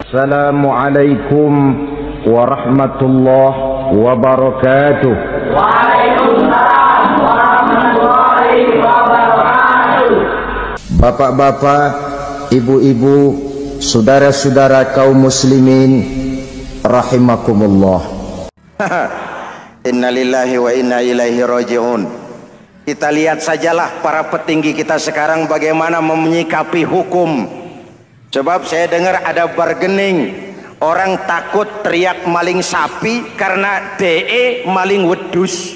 Assalamualaikum warahmatullahi wabarakatuh. Waalaikumsalam warahmatullahi wabarakatuh. Bapak-bapak, ibu-ibu, saudara-saudara kaum muslimin rahimakumullah. Innalillahi wa inna ilaihi raji'un. Kita lihat sajalah para petinggi kita sekarang bagaimana menyikapi hukum. Sebab saya dengar ada bargaining, orang takut teriak maling sapi karena DE maling wedus.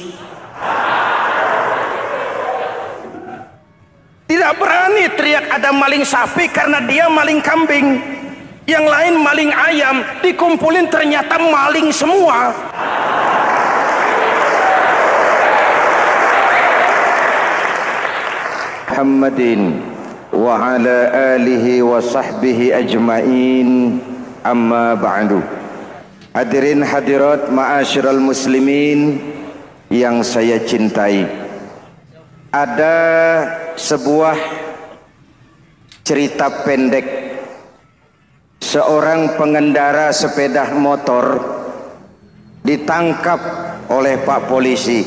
Tidak berani teriak ada maling sapi karena dia maling kambing. Yang lain maling ayam, dikumpulin ternyata maling semua. Muhammadin wa ala alihi wa sahbihi ajma'in, amma ba'du. Hadirin hadirat ma'asyiral muslimin yang saya cintai, ada sebuah cerita pendek. Seorang pengendara sepeda motor ditangkap oleh Pak polisi,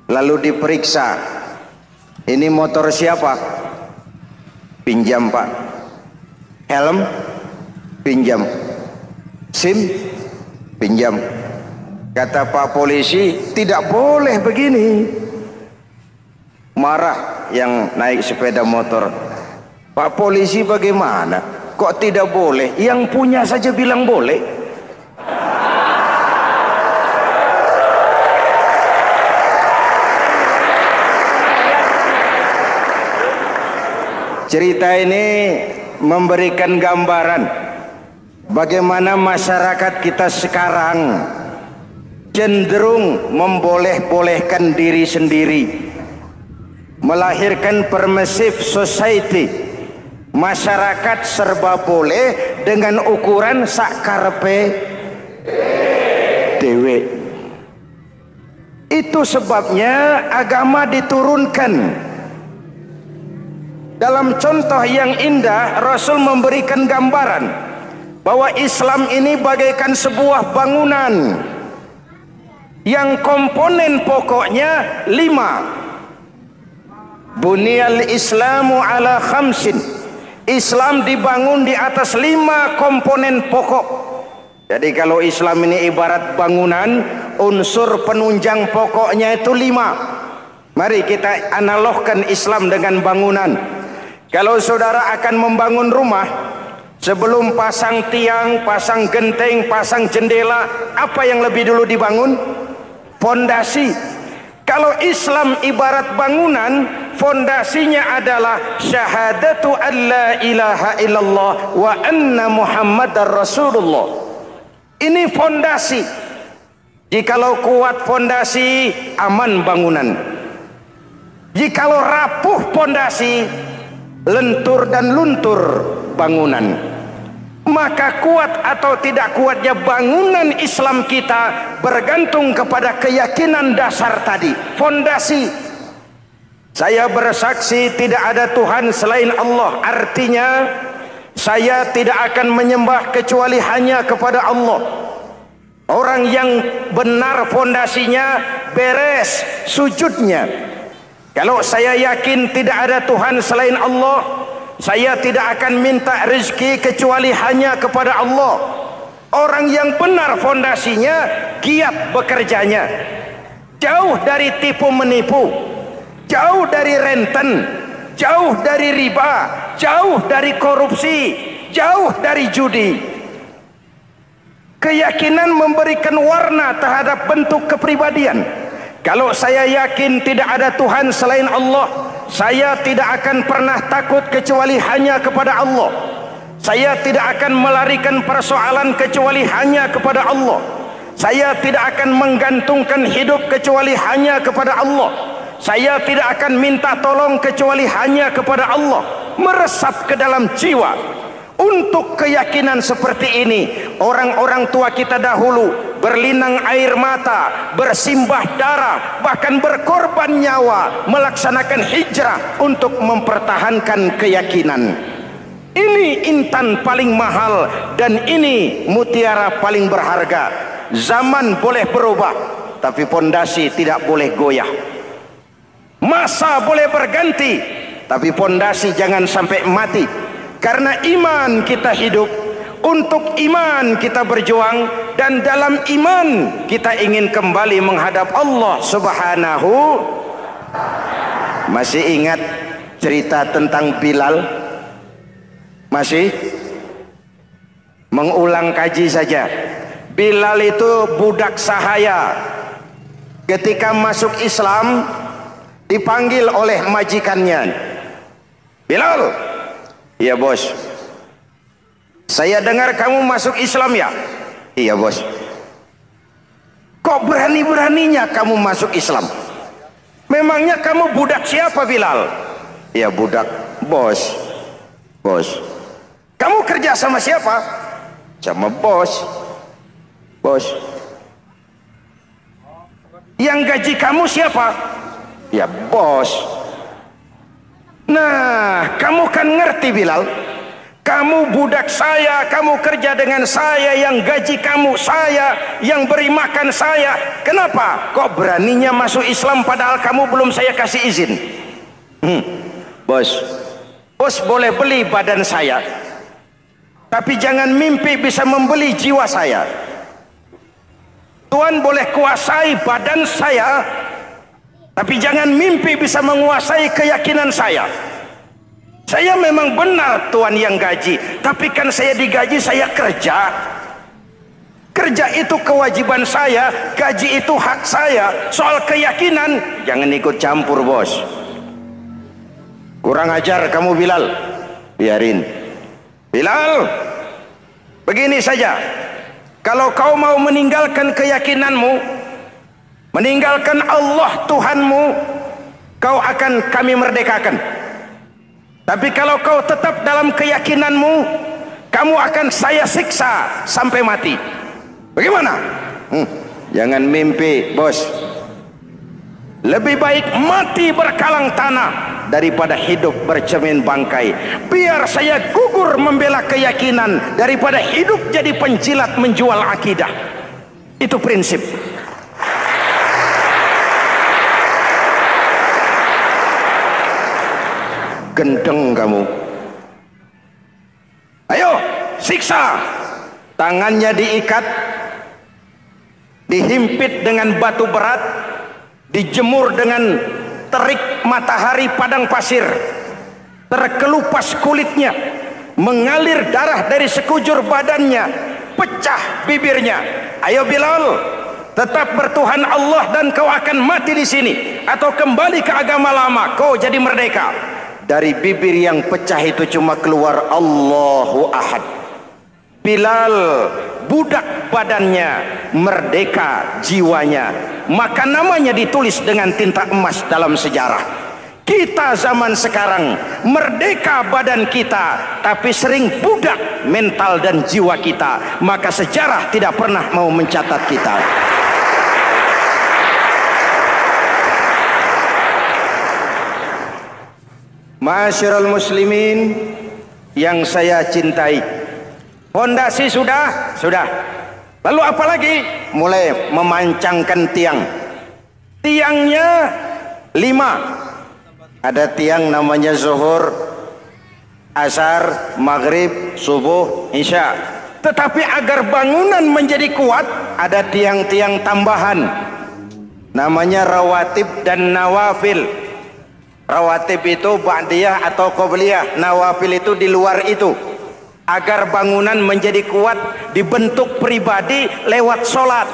lalu diperiksa. Ini motor siapa? Pinjam Pak. Helm? Pinjam. SIM? Pinjam. Kata Pak polisi, tidak boleh begini. Marah yang naik sepeda motor. Pak polisi bagaimana? Kok tidak boleh? Yang punya saja bilang boleh. Cerita ini memberikan gambaran bagaimana masyarakat kita sekarang cenderung memboleh-bolehkan diri sendiri, melahirkan permissive society. Masyarakat serba boleh dengan ukuran sakarepe dewe. Itu sebabnya agama diturunkan. Dalam contoh yang indah, Rasul memberikan gambaran bahwa Islam ini bagaikan sebuah bangunan yang komponen pokoknya 5. Bunyal Islamu ala khamsin. Islam dibangun di atas 5 komponen pokok. Jadi kalau Islam ini ibarat bangunan, unsur penunjang pokoknya itu 5. Mari kita analogkan Islam dengan bangunan. Kalau saudara akan membangun rumah, sebelum pasang tiang, pasang genteng, pasang jendela, apa yang lebih dulu dibangun? Fondasi. Kalau Islam ibarat bangunan, fondasinya adalah syahadatu an la ilaha illallah wa anna muhammadar rasulullah. Ini fondasi. Jikalau kuat fondasi, aman bangunan. Jikalau rapuh fondasi, lentur dan luntur bangunan. Maka kuat atau tidak kuatnya bangunan Islam kita bergantung kepada keyakinan dasar tadi, fondasi. Saya bersaksi tidak ada Tuhan selain Allah, artinya saya tidak akan menyembah kecuali hanya kepada Allah. Orang yang benar fondasinya beres sujudnya. Kalau saya yakin tidak ada Tuhan selain Allah, saya tidak akan minta rezeki kecuali hanya kepada Allah. Orang yang benar fondasinya, giat bekerjanya, jauh dari tipu menipu, jauh dari renten, jauh dari riba, jauh dari korupsi, jauh dari judi. Keyakinan memberikan warna terhadap bentuk kepribadian. Kalau saya yakin tidak ada Tuhan selain Allah, saya tidak akan pernah takut kecuali hanya kepada Allah. Saya tidak akan melarikan persoalan kecuali hanya kepada Allah. Saya tidak akan menggantungkan hidup kecuali hanya kepada Allah. Saya tidak akan minta tolong kecuali hanya kepada Allah. Meresap ke dalam jiwa. Untuk keyakinan seperti ini, orang-orang tua kita dahulu berlinang air mata, bersimbah darah, bahkan berkorban nyawa, melaksanakan hijrah untuk mempertahankan keyakinan. Ini intan paling mahal dan ini mutiara paling berharga. Zaman boleh berubah, tapi pondasi tidak boleh goyah. Masa boleh berganti, tapi pondasi jangan sampai mati. Karena iman kita hidup, untuk iman kita berjuang, dan dalam iman kita ingin kembali menghadap Allah Subhanahu. Masih ingat cerita tentang Bilal? Masih? Mengulang kaji saja. Bilal itu budak sahaya. Ketika masuk Islam, dipanggil oleh majikannya. Bilal, iya bos. Saya dengar kamu masuk Islam ya? Iya bos. Kok berani-beraninya kamu masuk Islam? Memangnya kamu budak siapa Bilal? Iya budak bos. Bos. Kamu kerja sama siapa? Sama bos. Bos. Yang gaji kamu siapa? Ya bos. Nah, kamu kan ngerti Bilal. Kamu budak saya, kamu kerja dengan saya, yang gaji kamu saya, yang beri makan saya. Kenapa? Kok beraninya masuk Islam padahal kamu belum saya kasih izin? Bos, bos boleh beli badan saya, tapi jangan mimpi bisa membeli jiwa saya. Tuhan boleh kuasai badan saya, tapi jangan mimpi bisa menguasai keyakinan saya. Saya memang benar Tuhan yang gaji, tapi kan saya digaji, saya kerja. Kerja itu kewajiban saya, gaji itu hak saya. Soal keyakinan, jangan ikut campur bos. Kurang ajar kamu Bilal. Biarin. Bilal, begini saja. Kalau kau mau meninggalkan keyakinanmu, meninggalkan Allah Tuhanmu, kau akan kami merdekakan. Tapi kalau kau tetap dalam keyakinanmu, kamu akan saya siksa sampai mati. Bagaimana? Jangan mimpi bos. Lebih baik mati berkalang tanah daripada hidup bercermin bangkai. Biar saya gugur membela keyakinan daripada hidup jadi penjilat menjual akidah. Itu prinsip. Gendeng kamu. Ayo siksa. Tangannya diikat, dihimpit dengan batu berat, dijemur dengan terik matahari padang pasir, terkelupas kulitnya, mengalir darah dari sekujur badannya, pecah bibirnya. Ayo Bilal, tetap bertuhan Allah dan kau akan mati di sini, atau kembali ke agama lama, kau jadi merdeka. Dari bibir yang pecah itu cuma keluar Allahu Ahad. Bilal budak badannya, merdeka jiwanya, maka namanya ditulis dengan tinta emas dalam sejarah. Kita zaman sekarang merdeka badan kita, tapi sering budak mental dan jiwa kita, maka sejarah tidak pernah mau mencatat kita. Ma'asyiral muslimin yang saya cintai, fondasi sudah. Lalu apa lagi? Mulai memancangkan tiang. Tiangnya 5. Ada tiang namanya zuhur, asar, maghrib, subuh, isya. Tetapi agar bangunan menjadi kuat, ada tiang-tiang tambahan. Namanya rawatib dan nawafil. Rawatib itu ba'diyah atau qobliyah, nawafil itu di luar itu. Agar bangunan menjadi kuat, dibentuk pribadi lewat sholat.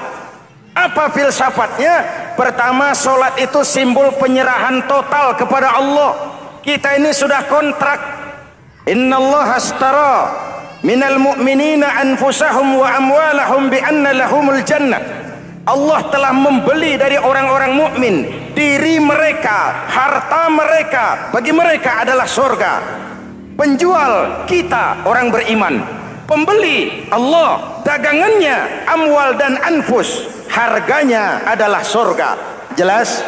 Apa filsafatnya? Pertama, sholat itu simbol penyerahan total kepada Allah. Kita ini sudah kontrak. Innallaha astara minal mu'minina anfusahum wa amwalahum bi anna lahumul jannah. Allah telah membeli dari orang-orang mukmin diri mereka, harta mereka, bagi mereka adalah surga. Penjual kita orang beriman, pembeli Allah, dagangannya amwal dan anfus, harganya adalah surga. Jelas?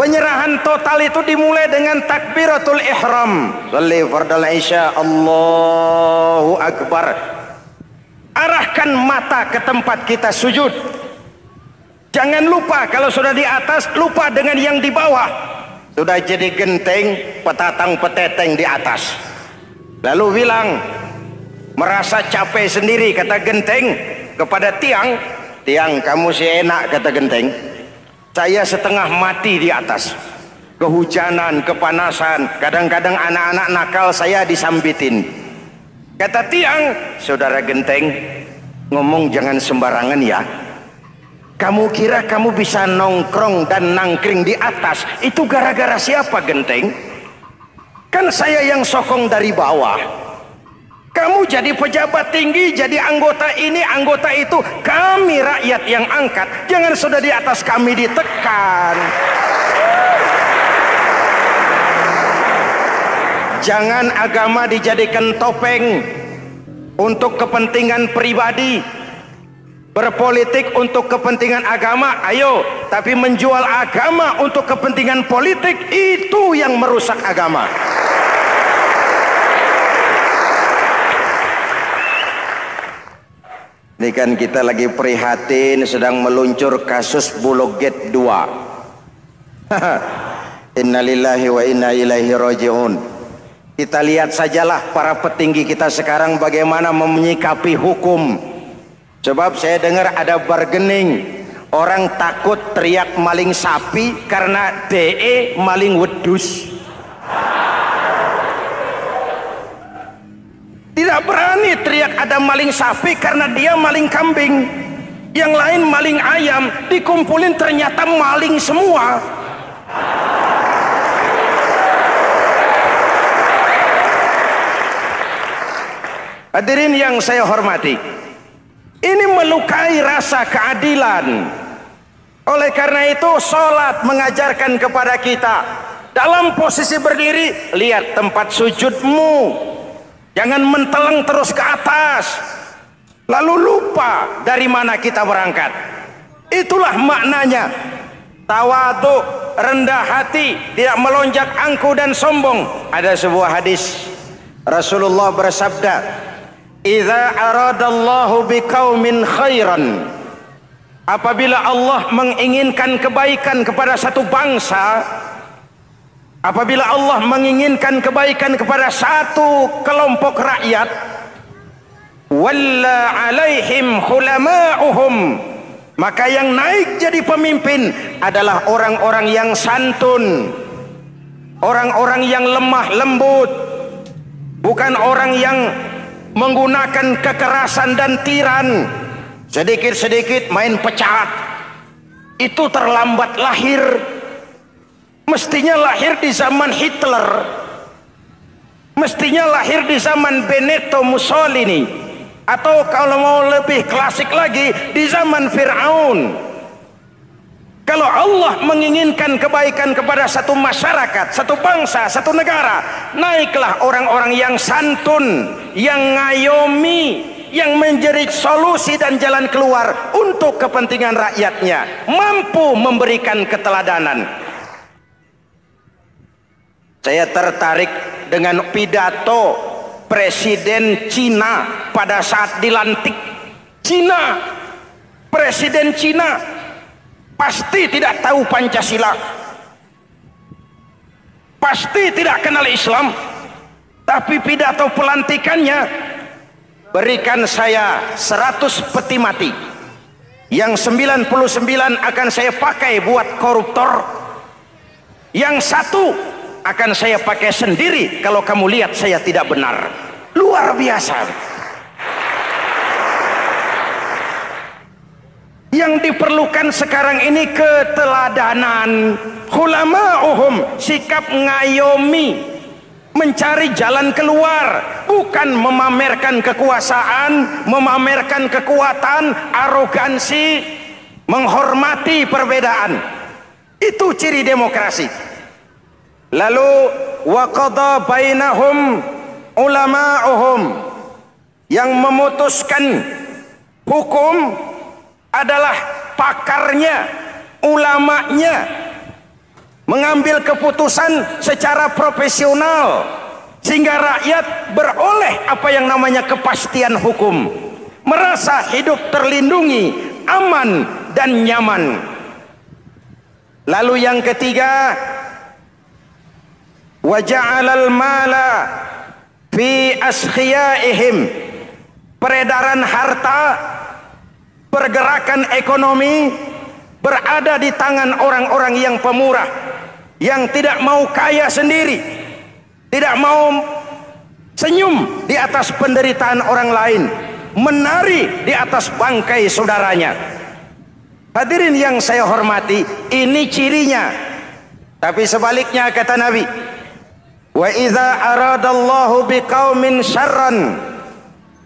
Penyerahan total itu dimulai dengan takbiratul ihram. Shalli fardal isya, Allahu akbar. Arahkan mata ke tempat kita sujud. Jangan lupa kalau sudah di atas, lupa dengan yang di bawah. Sudah jadi genteng, petatang peteteng di atas. Lalu bilang, merasa capek sendiri, kata genteng kepada tiang. Tiang, kamu sih enak, kata genteng. Saya setengah mati di atas. Kehujanan, kepanasan, kadang-kadang anak-anak nakal saya disambitin. Kata tiang, saudara genteng, ngomong jangan sembarangan ya. Kamu kira kamu bisa nongkrong dan nangkring di atas, itu gara-gara siapa genteng? Kan saya yang sokong dari bawah. Kamu jadi pejabat tinggi, jadi anggota ini, anggota itu. Kami rakyat yang angkat. Jangan sudah di atas kami ditekan. Jangan agama dijadikan topeng untuk kepentingan pribadi. Berpolitik untuk kepentingan agama, ayo. Tapi menjual agama untuk kepentingan politik, itu yang merusak agama. Ini kan kita lagi prihatin sedang meluncur kasus Bulog Gate 2. Innalillahi wa inna ilaihi raji'un. Kita lihat sajalah para petinggi kita sekarang bagaimana menyikapi hukum. Sebab saya dengar ada bargaining. Orang takut teriak maling sapi karena DE maling wedus. Tidak berani teriak ada maling sapi karena dia maling kambing. Yang lain maling ayam, dikumpulin ternyata maling semua. Hadirin yang saya hormati, ini melukai rasa keadilan. Oleh karena itu sholat mengajarkan kepada kita, dalam posisi berdiri, lihat tempat sujudmu. Jangan menteleng terus ke atas, lalu lupa dari mana kita berangkat. Itulah maknanya tawadhu, rendah hati, tidak melonjak angku dan sombong. Ada sebuah hadis Rasulullah bersabda, "Idza aradallahu biqaumin khairan." Apabila Allah menginginkan kebaikan kepada satu bangsa, apabila Allah menginginkan kebaikan kepada satu kelompok rakyat, walla alaihim khulama'uhum, maka yang naik jadi pemimpin adalah orang-orang yang santun, orang-orang yang lemah lembut, bukan orang yang menggunakan kekerasan dan tiran. Sedikit-sedikit main pecat, itu terlambat lahir. Mestinya lahir di zaman Hitler, mestinya lahir di zaman Benito Mussolini, atau kalau mau lebih klasik lagi di zaman Fir'aun. Kalau Allah menginginkan kebaikan kepada satu masyarakat, satu bangsa, satu negara, naiklah orang-orang yang santun, yang ngayomi, yang menjadi solusi dan jalan keluar untuk kepentingan rakyatnya, mampu memberikan keteladanan. Saya tertarik dengan pidato Presiden Cina pada saat dilantik. Cina, Presiden Cina pasti tidak tahu Pancasila, pasti tidak kenal Islam, tapi pidato pelantikannya, berikan saya 100 peti mati, yang 99 akan saya pakai buat koruptor, yang satu akan saya pakai sendiri kalau kamu lihat saya tidak benar. Luar biasa. Yang diperlukan sekarang ini keteladanan, khulama'uhum, sikap ngayomi, mencari jalan keluar, bukan memamerkan kekuasaan, memamerkan kekuatan, arogansi, menghormati perbedaan. Itu ciri demokrasi. Lalu waqadha bainahum ulama'uhum, yang memutuskan hukum adalah pakarnya, ulamanya. mengambil keputusan secara profesional sehingga rakyat beroleh apa yang namanya kepastian hukum, merasa hidup terlindungi, aman dan nyaman. Lalu yang ketiga, wa ja'alal mala fi askhiyaihim, peredaran harta, pergerakan ekonomi berada di tangan orang-orang yang pemurah, yang tidak mau kaya sendiri, tidak mau senyum di atas penderitaan orang lain, menari di atas bangkai saudaranya. Hadirin yang saya hormati, ini cirinya. Tapi sebaliknya kata Nabi, wa idza aradallahu biqaumin syarran,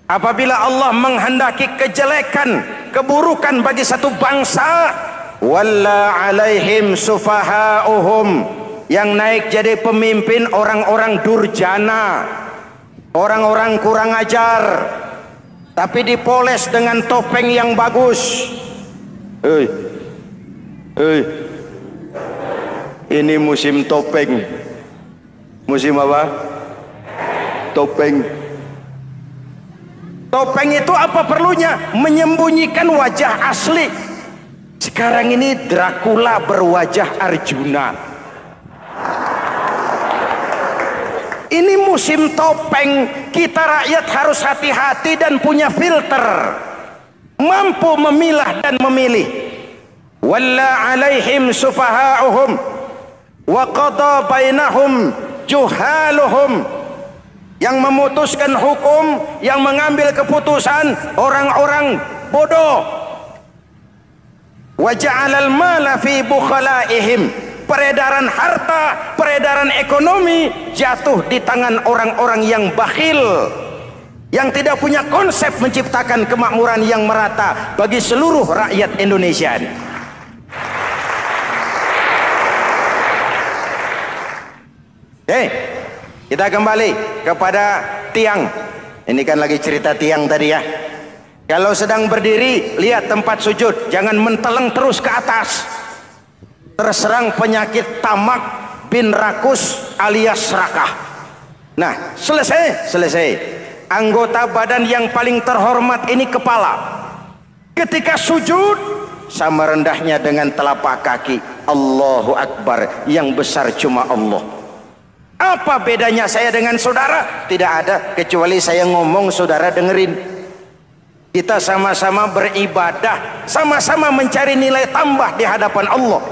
apabila Allah menghendaki kejelekan, keburukan bagi satu bangsa, walla alaihim sufahauhum, yang naik jadi pemimpin orang-orang durjana, orang-orang kurang ajar, tapi dipoles dengan topeng yang bagus. Ini musim topeng. Musim apa? Topeng. Topeng itu apa perlunya? Menyembunyikan wajah asli. Sekarang ini Dracula berwajah Arjuna. Ini musim topeng. Kita rakyat harus hati-hati dan punya filter, mampu memilah dan memilih. Walla alaihim sufahauhum wa qada bainahum juhaluhum, yang memutuskan hukum, yang mengambil keputusan orang-orang bodoh. Wa ja'alal mala fi bukhalaihim, peredaran harta, peredaran ekonomi jatuh di tangan orang-orang yang bakhil, yang tidak punya konsep menciptakan kemakmuran yang merata bagi seluruh rakyat Indonesia. Kita kembali kepada tiang. Ini kan lagi cerita tiang tadi ya. Kalau sedang berdiri, lihat tempat sujud, jangan menteleng terus ke atas. Terserang penyakit tamak bin rakus alias serakah. Nah, selesai. Anggota badan yang paling terhormat ini kepala. Ketika sujud, sama rendahnya dengan telapak kaki. Allahu Akbar, yang besar cuma Allah. Apa bedanya saya dengan saudara? Tidak ada, kecuali saya ngomong saudara dengerin. Kita sama-sama beribadah, sama-sama mencari nilai tambah di hadapan Allah.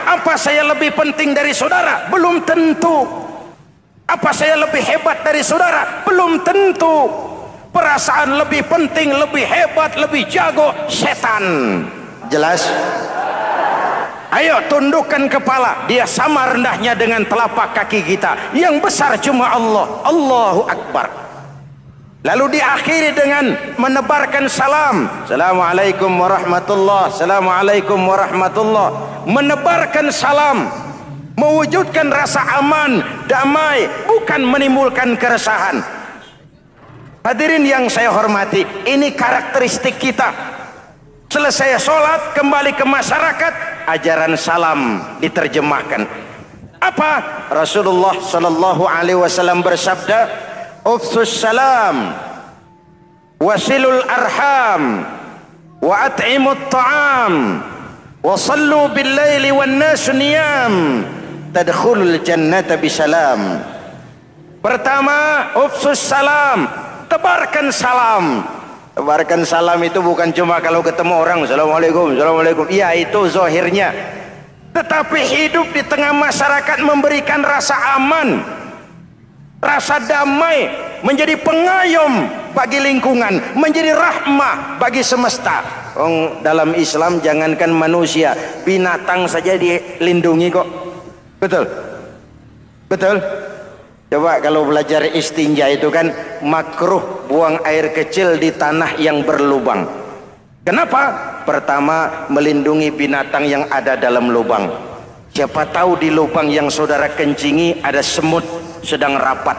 Apa saya lebih penting dari saudara? Belum tentu. Apa saya lebih hebat dari saudara? Belum tentu. Perasaan lebih penting, lebih hebat, lebih jago setan. Jelas? Ayo tundukkan kepala, dia sama rendahnya dengan telapak kaki kita. Yang besar cuma Allah. Allahu Akbar. Lalu diakhiri dengan menebarkan salam. Assalamualaikum warahmatullah. Assalamualaikum warahmatullah. Menebarkan salam, mewujudkan rasa aman, damai, bukan menimbulkan keresahan. Hadirin yang saya hormati, ini karakteristik kita. Selesai sholat, kembali ke masyarakat, ajaran salam diterjemahkan. Apa? Rasulullah sallallahu alaihi wasallam bersabda, "Ufsus salam, wasilul arham, wa at'imut ta'am, wa sallu bil laili wan nasu niyam, tadkhulul jannata bisalam." Pertama, ufsus salam, tebarkan salam. Tebarkan salam itu bukan cuma kalau ketemu orang assalamualaikum, assalamualaikum. Iya, itu zahirnya. Tetapi hidup di tengah masyarakat memberikan rasa aman, rasa damai, menjadi pengayom bagi lingkungan, menjadi rahmah bagi semesta. Dalam Islam jangankan manusia, binatang saja dilindungi kok. Betul? Betul? Coba kalau belajar istinja itu kan makruh buang air kecil di tanah yang berlubang. Kenapa? Pertama, melindungi binatang yang ada dalam lubang. Siapa tahu di lubang yang saudara kencingi ada semut sedang rapat.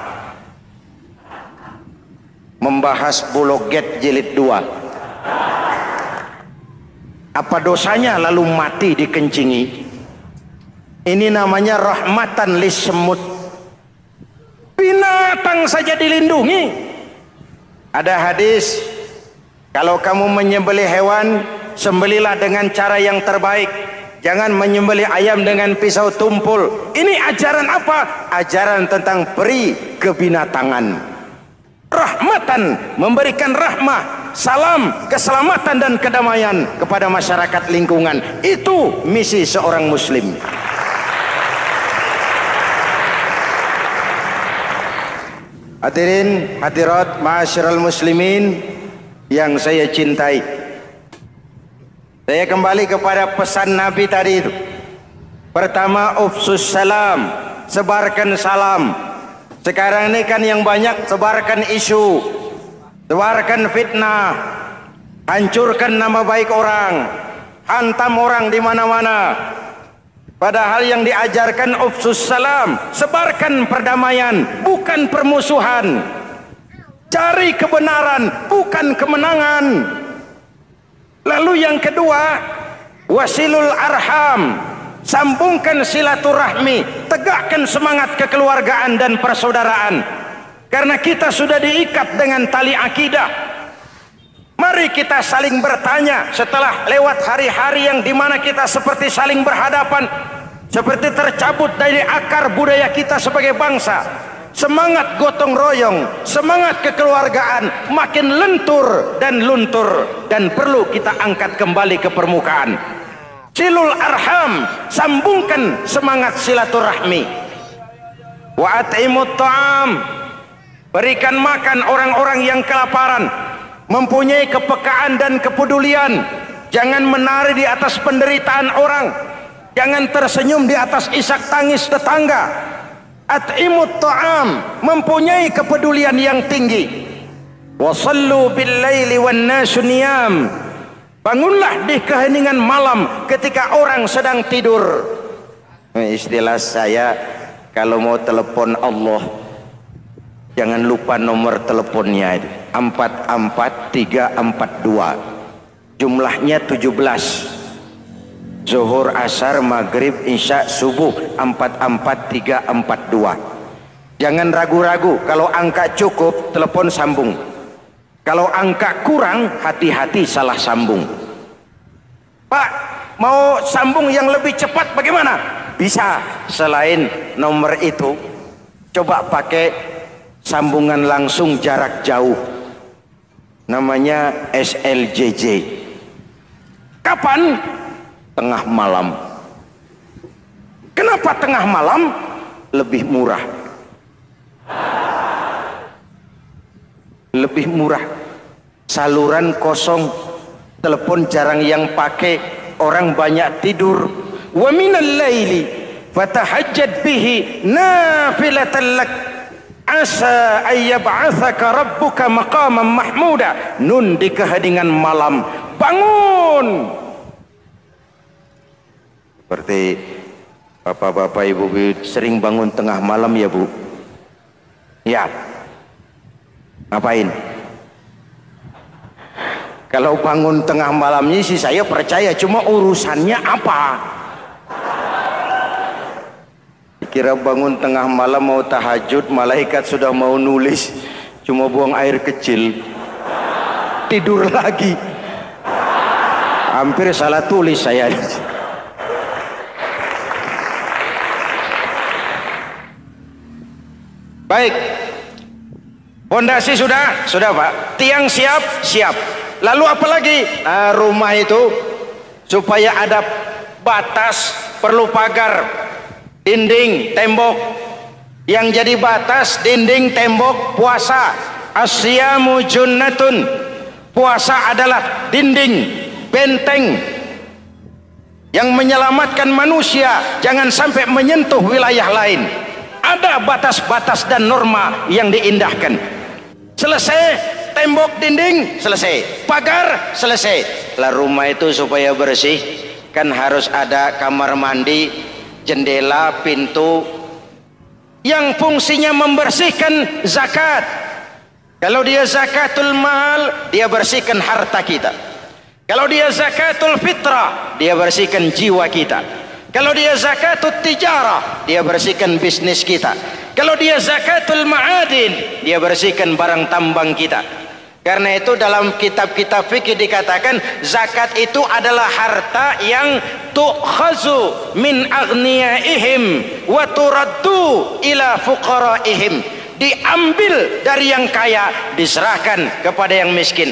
Membahas Bologet jilid 2. Apa dosanya lalu mati dikencingi? Ini namanya rahmatan lissemut. Binatang saja dilindungi. Ada hadis, kalau kamu menyembelih hewan, sembelilah dengan cara yang terbaik. Jangan menyembelih ayam dengan pisau tumpul. Ini ajaran apa? Ajaran tentang peri kebinatangan. Rahmatan, memberikan rahmah, salam, keselamatan dan kedamaian kepada masyarakat lingkungan. Itu misi seorang muslim. Hadirin hadirat ma'asyiral muslimin yang saya cintai, saya kembali kepada pesan Nabi tadi itu. Pertama, ufsus salam, sebarkan salam. Sekarang ini kan yang banyak sebarkan isu, sebarkan fitnah, hancurkan nama baik orang, hantam orang di mana-mana. Padahal yang diajarkan ufsus salam, sebarkan perdamaian, bukan permusuhan. Cari kebenaran, bukan kemenangan. Lalu yang kedua, wasilul arham, sambungkan silaturahmi, tegakkan semangat kekeluargaan dan persaudaraan. Karena kita sudah diikat dengan tali akidah. Mari kita saling bertanya setelah lewat hari-hari yang dimana kita seperti saling berhadapan, seperti tercabut dari akar budaya kita sebagai bangsa. Semangat gotong royong, semangat kekeluargaan makin lentur dan luntur, dan perlu kita angkat kembali ke permukaan. Silul arham, sambungkan semangat silaturahmi. Wa at'imut ta'am, berikan makan orang-orang yang kelaparan. Mempunyai kepekaan dan kepedulian. Jangan menari di atas penderitaan orang, jangan tersenyum di atas isak tangis tetangga. At'imut ta'am, mempunyai kepedulian yang tinggi. Wasallu bil laili wan nasu niyam, bangunlah di keheningan malam ketika orang sedang tidur. Istilah saya, kalau mau telepon Allah, jangan lupa nomor teleponnya itu 44342. Jumlahnya 17. Zuhur, asar, maghrib, isya, subuh 44342. Jangan ragu-ragu. Kalau angka cukup, telepon sambung. Kalau angka kurang, hati-hati salah sambung. Pak, mau sambung yang lebih cepat bagaimana? Bisa. Selain nomor itu, coba pakai sambungan langsung jarak jauh, namanya SLJJ. Kapan? Tengah malam. Kenapa tengah malam? Lebih murah. Lebih murah. Saluran kosong, telepon jarang yang pakai, orang banyak tidur. Wa minal laili fatahajjad bihi nafilatan lak asa ayyab'atsaka rabbuka maqaman mahmuda. Nun di keheningan malam, bangun. Seperti bapak-bapak, ibu-ibu sering bangun tengah malam ya Bu? Ya. Ngapain? Kalau bangun tengah malamnya sih saya percaya, cuma urusannya apa? Kira bangun tengah malam mau tahajud, malaikat sudah mau nulis, cuma buang air kecil, tidur lagi. Hampir salah tulis saya. Baik, fondasi sudah Pak, tiang siap, lalu apa lagi? Nah, rumah itu supaya ada batas, perlu pagar, dinding, tembok. Yang jadi batas, dinding, tembok, puasa. Asyamu junnatun, puasa adalah dinding, benteng yang menyelamatkan manusia jangan sampai menyentuh wilayah lain. Ada batas-batas dan norma yang diindahkan. Selesai, tembok, dinding, selesai. Pagar, selesai. Lah rumah itu supaya bersih, kan harus ada kamar mandi, jendela, pintu, yang fungsinya membersihkan zakat. Kalau dia zakatul mal, dia bersihkan harta kita. Kalau dia zakatul fitrah, dia bersihkan jiwa kita. Kalau dia zakatul tijarah, dia bersihkan bisnis kita. Kalau dia zakatul ma'adin, dia bersihkan barang tambang kita. Karena itu dalam kitab-kitab fikih dikatakan zakat itu adalah harta yang tu'khazu min aghniyaihim wa turaddu ila fuqaraihim. Diambil dari yang kaya, diserahkan kepada yang miskin.